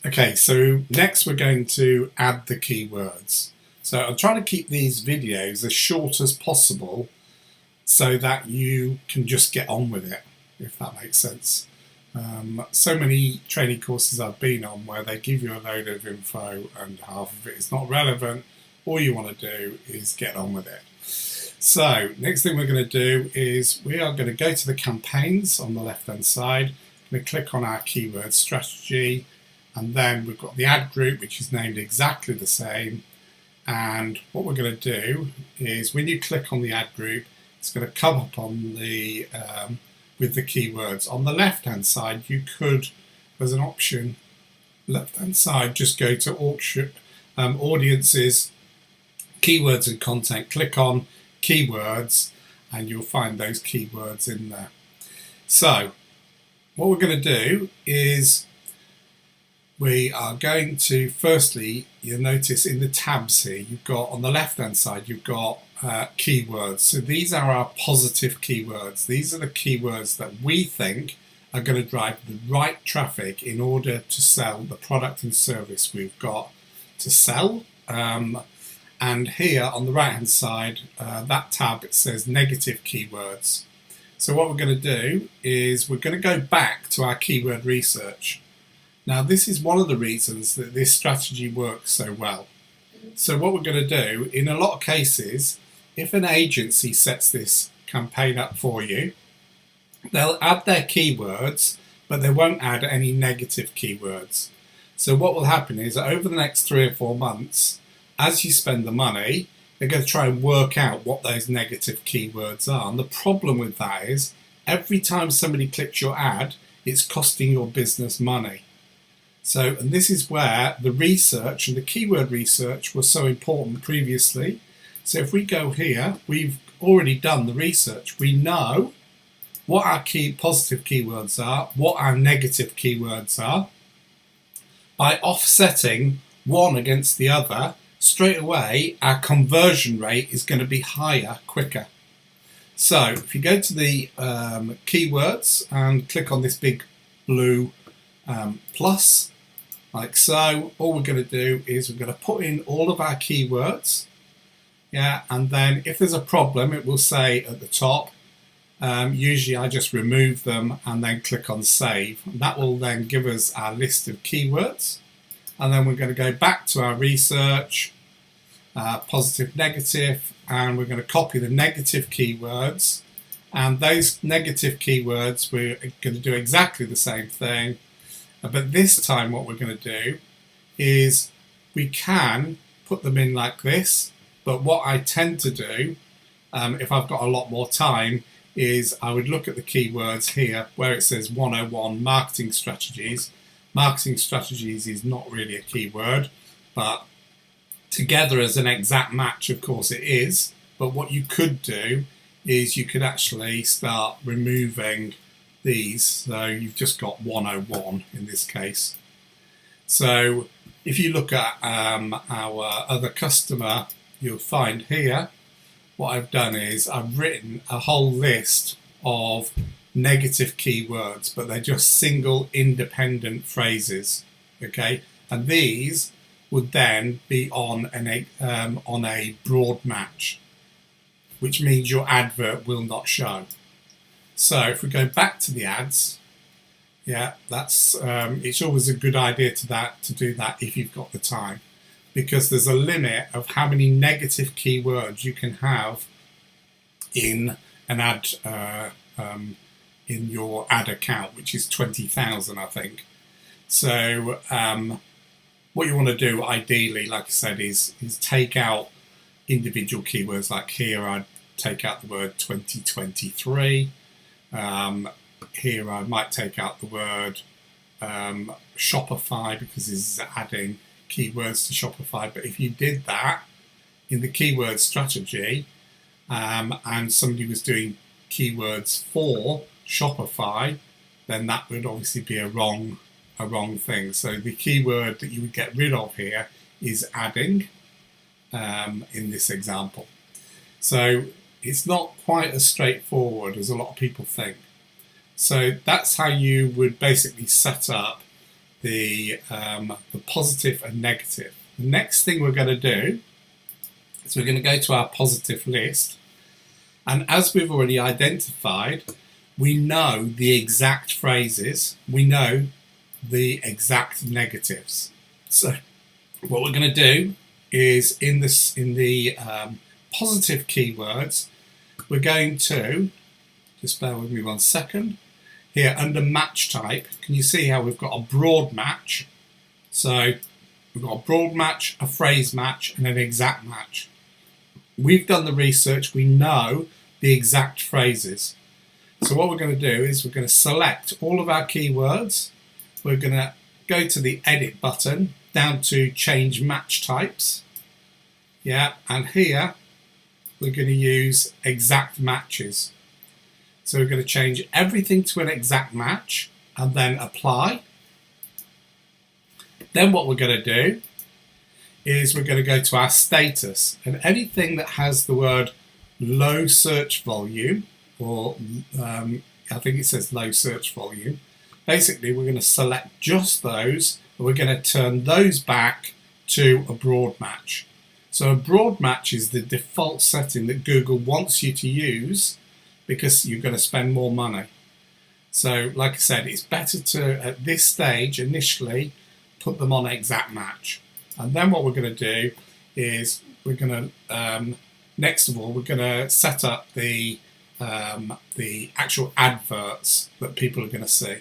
Okay, so next we're going to add the keywords. So I'm trying to keep these videos as short as possible so that you can just get on with it, if that makes sense. So many training courses I've been on where they give you a load of info and half of it is not relevant. All you want to do is get on with it. So next thing we're going to do is we are going to go to the campaigns on the left hand side. We're going to click on our keyword strategy, and then we've got the ad group, which is named exactly the same. And what we're going to do is when you click on the ad group, it's going to come up on the with the keywords. On the left hand side, you could, there's an option, left hand side, just go to audiences, keywords and content, click on keywords, and you'll find those keywords in there. So what we're going to do is we are going to, firstly, you'll notice in the tabs here, you've got on the left hand side, you've got keywords. So these are our positive keywords. These are the keywords that we think are going to drive the right traffic in order to sell the product and service we've got to sell. And here on the right hand side, that tab, it says negative keywords. So what we're going to do is we're going to go back to our keyword research. Now this is one of the reasons that this strategy works so well. So what we're going to do, in a lot of cases, if an agency sets this campaign up for you, they'll add their keywords, but they won't add any negative keywords. So what will happen is over the next 3 or 4 months, as you spend the money, they're going to try and work out what those negative keywords are. And the problem with that is every time somebody clicks your ad, it's costing your business money. So, and this is where the research and the keyword research was so important previously. So if we go here, we've already done the research. We know what our positive keywords are, what our negative keywords are. By offsetting one against the other, straight away our conversion rate is going to be higher, quicker. So if you go to the keywords and click on this big blue plus, like so, all we're going to do is we're going to put in all of our keywords, and then if there's a problem, it will say at the top. Usually I just remove them and then click on save. That will then give us our list of keywords, and then we're going to go back to our research, positive, negative, and we're going to copy the negative keywords, and those negative keywords we're going to do exactly the same thing. But this time what we're going to do is we can put them in like this, but what I tend to do, if I've got a lot more time, is I would look at the keywords here where it says 101 marketing strategies. Marketing strategies is not really a keyword, but together as an exact match, of course it is. But what you could do is you could actually start removing these, so you've just got 101 in this case. So if you look at our other customer, you'll find here what I've done is I've written a whole list of negative keywords, but they're just single independent phrases, okay? And these would then be on a broad match, which means your advert will not show. So if we go back to the ads, that's it's always a good idea to do that if you've got the time, because there's a limit of how many negative keywords you can have in an ad in your ad account, which is 20,000, I think. So what you want to do ideally, like I said, is take out individual keywords. Like here I'd take out the word 2023. Here I might take out the word Shopify, because this is adding keywords to Shopify. But if you did that in the keyword strategy, and somebody was doing keywords for Shopify, then that would obviously be a wrong thing. So the keyword that you would get rid of here is adding, in this example. So it's not quite as straightforward as a lot of people think. So that's how you would basically set up the positive and negative. The next thing we're going to do is we're going to go to our positive list, and as we've already identified, we know the exact phrases, we know the exact negatives. So what we're going to do is in the positive keywords, we're going to, just bear with me 1 second, here under match type, can you see how we've got a broad match? So we've got a broad match, a phrase match, and an exact match. We've done the research, we know the exact phrases. So what we're going to do is we're going to select all of our keywords. We're going to go to the edit button, down to change match types. Yeah, and here we're going to use exact matches. So we're going to change everything to an exact match and then apply. Then what we're going to do is we're going to go to our status, and anything that has the word low search volume, or I think it says low search volume, basically we're going to select just those and we're going to turn those back to a broad match. So a broad match is the default setting that Google wants you to use because you're going to spend more money. So like I said, it's better to, at this stage initially, put them on exact match. And then what we're going to do is we're going to, next of all, we're going to set up the actual adverts that people are going to see.